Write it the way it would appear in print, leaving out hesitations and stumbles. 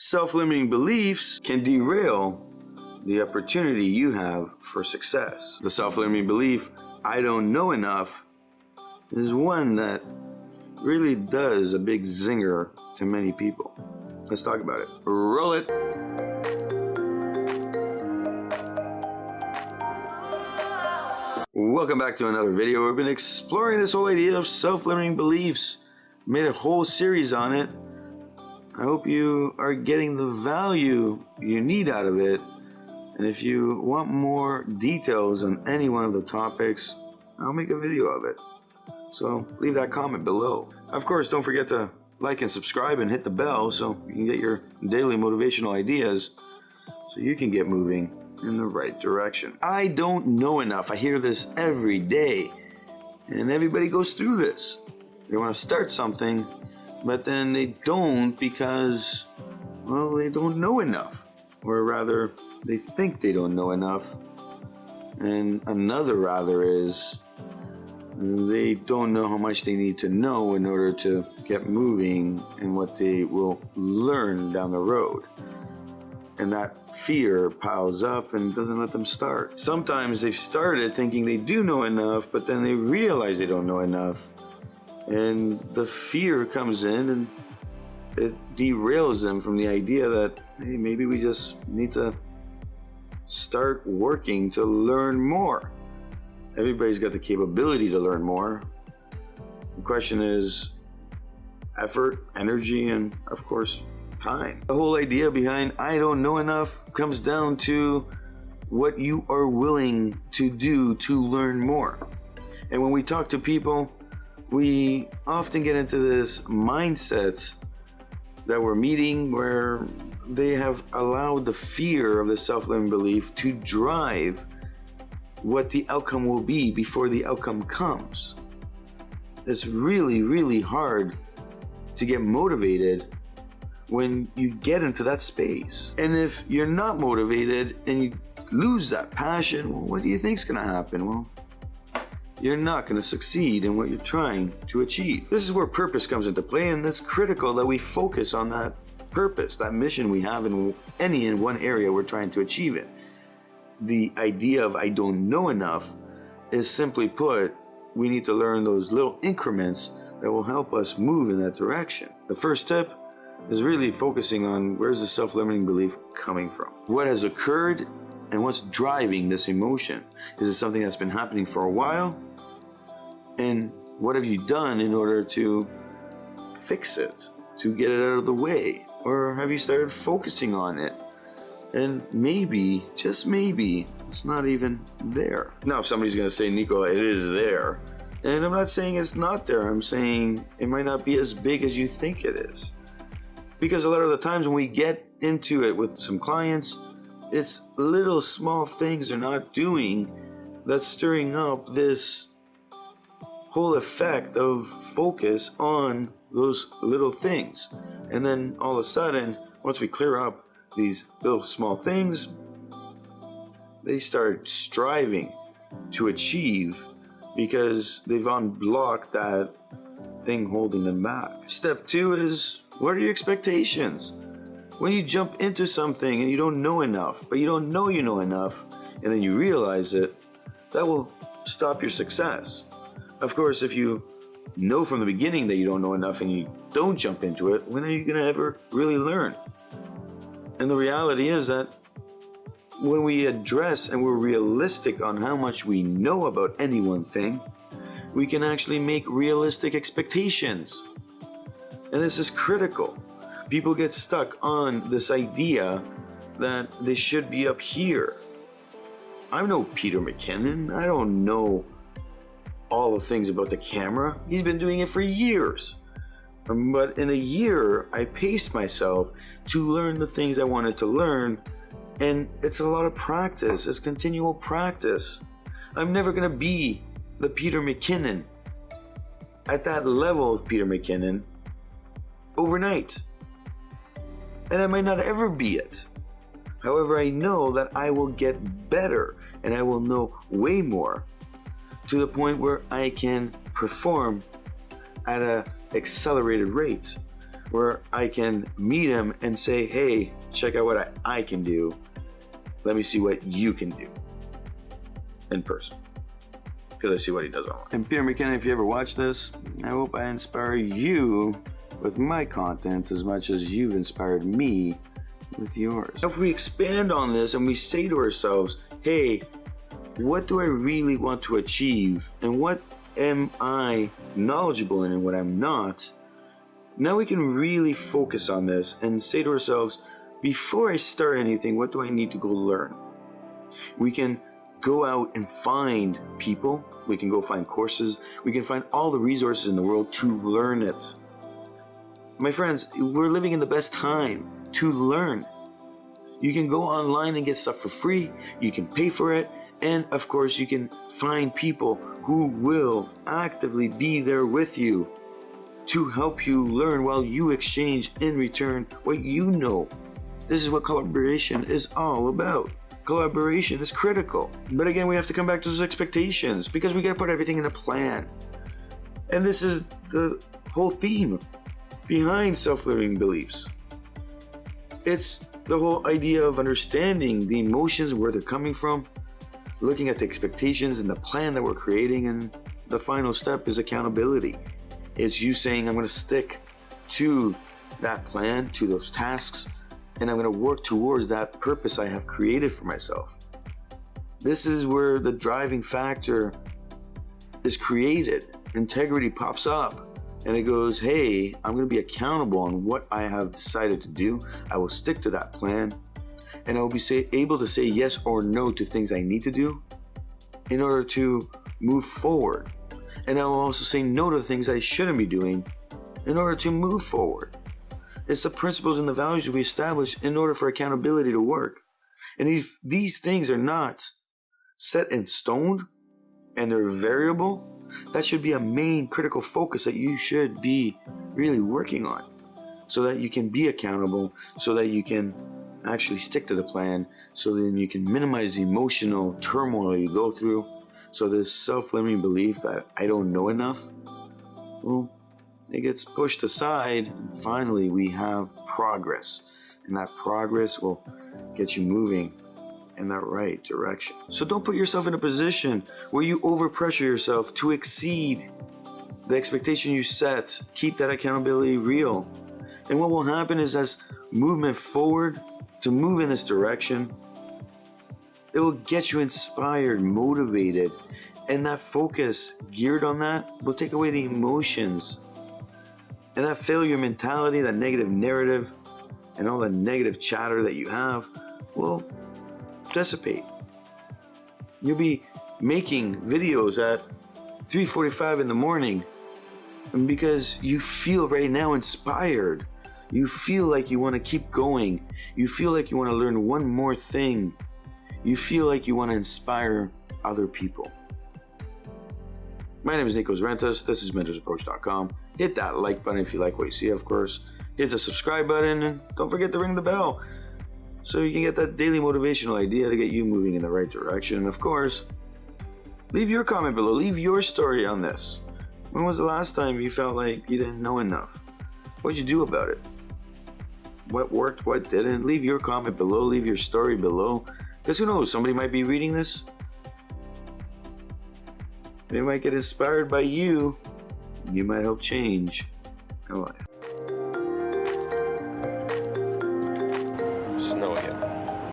Self-limiting beliefs can derail the opportunity you have for success. The self-limiting belief, I don't know enough, is one that really does a big zinger to many people. Let's talk about it. Roll it. Welcome back to another video. We've been exploring this whole idea of self-limiting beliefs. Made a whole series on it. I hope you are getting the value you need out of it. And if you want more details on any one of the topics, I'll make a video of it. So leave that comment below. Of course, don't forget to like and subscribe and hit the bell so you can get your daily motivational ideas so you can get moving in the right direction. I don't know enough. I hear this every day. And everybody goes through this. They want to start something, but then they don't because, well, they don't know enough. Or rather, they think they don't know enough. And another rather is they don't know how much they need to know in order to get moving and what they will learn down the road. And that fear piles up and doesn't let them start. Sometimes they've started thinking they do know enough, but then they realize they don't know enough. And the fear comes in and it derails them from the idea that, hey, maybe we just need to start working to learn more. Everybody's got the capability to learn more. The question is effort, energy, and of course, time. The whole idea behind I don't know enough comes down to what you are willing to do to learn more. And when we talk to people, we often get into this mindset that we're meeting where they have allowed the fear of the self-limiting belief to drive what the outcome will be before the outcome comes. It's really, really hard to get motivated when you get into that space. And if you're not motivated and you lose that passion, well, what do you think is going to happen? Well, you're not going to succeed in what you're trying to achieve. This is where purpose comes into play, and it's critical that we focus on that purpose, that mission we have in one area we're trying to achieve it. The idea of I don't know enough is simply put, we need to learn those little increments that will help us move in that direction. The first step is really focusing on where's the self-limiting belief coming from? What has occurred and what's driving this emotion? Is it something that's been happening for a while? And what have you done in order to fix it, to get it out of the way? Or have you started focusing on it? And maybe, just maybe, it's not even there. Now, if somebody's gonna say, Nico, it is there. And I'm not saying it's not there. I'm saying it might not be as big as you think it is. Because a lot of the times when we get into it with some clients, it's little small things they're not doing that's stirring up this whole effect of focus on those little things. And then all of a sudden, once we clear up these little small things, they start striving to achieve because they've unblocked that thing holding them back. Step 2 is, what are your expectations? When you jump into something and you don't know enough, but you don't know you know enough, and then you realize it, that will stop your success. Of course, if you know from the beginning that you don't know enough and you don't jump into it, when are you going to ever really learn? And the reality is that when we address and we're realistic on how much we know about any one thing, we can actually make realistic expectations. And this is critical. People get stuck on this idea that they should be up here. I'm no Peter McKinnon. I don't know all the things about the camera. He's been doing it for years. But in a year, I paced myself to learn the things I wanted to learn. And it's a lot of practice. It's continual practice. I'm never going to be the Peter McKinnon at that level of Peter McKinnon overnight. And I might not ever be it. However, I know that I will get better and I will know way more to the point where I can perform at an accelerated rate. where I can meet him and say, hey, check out what I can do. Let me see what you can do in person. Because I see what he does online. And Peter McKinnon, if you ever watch this, I hope I inspire you with my content as much as you've inspired me with yours. If we expand on this and we say to ourselves, hey, what do I really want to achieve? And what am I knowledgeable in and what I'm not? Now we can really focus on this and say to ourselves, before I start anything, what do I need to go learn? We can go out and find people. We can go find courses. We can find all the resources in the world to learn it. My friends, we're living in the best time to learn. You can go online and get stuff for free. You can pay for it. And of course, you can find people who will actively be there with you to help you learn while you exchange in return what you know. This is what collaboration is all about. Collaboration is critical. But again, we have to come back to those expectations because we got to put everything in a plan. And this is the whole theme behind self-limiting beliefs. It's the whole idea of understanding the emotions, where they're coming from, looking at the expectations and the plan that we're creating, and the final step is accountability. It's you saying, I'm going to stick to that plan, to those tasks, and I'm going to work towards that purpose I have created for myself. This is where the driving factor is created. Integrity pops up and it goes, hey, I'm going to be accountable on what I have decided to do. I will stick to that plan, and I will be able to say yes or no to things I need to do in order to move forward. And I will also say no to things I shouldn't be doing in order to move forward. It's the principles and the values we establish in order for accountability to work. And if these things are not set in stone and they're variable, that should be a main critical focus that you should be really working on, so that you can be accountable, so that you can actually stick to the plan, so then you can minimize the emotional turmoil you go through. So this self-limiting belief that I don't know enough, well, it gets pushed aside, and finally we have progress, and that progress will get you moving in that right direction. So don't put yourself in a position where you overpressure yourself to exceed the expectation you set. Keep that accountability real. And what will happen is, as movement forward to move in this direction, it will get you inspired, motivated, and that focus geared on that will take away the emotions. And that failure mentality, that negative narrative, and all the negative chatter that you have will dissipate. You'll be making videos at 3:45 in the morning because you feel right now inspired. You feel like you want to keep going. You feel like you want to learn one more thing. You feel like you want to inspire other people. My name is Nikos Rentas. This is mentorsapproach.com. Hit that like button if you like what you see, of course. Hit the subscribe button, and don't forget to ring the bell so you can get that daily motivational idea to get you moving in the right direction. And of course, leave your comment below. Leave your story on this. When was the last time you felt like you didn't know enough? What did you do about it? What worked, what didn't? Leave your comment below. Leave your story below. Because who knows, somebody might be reading this. They might get inspired by you. You might help change their life. Snow again.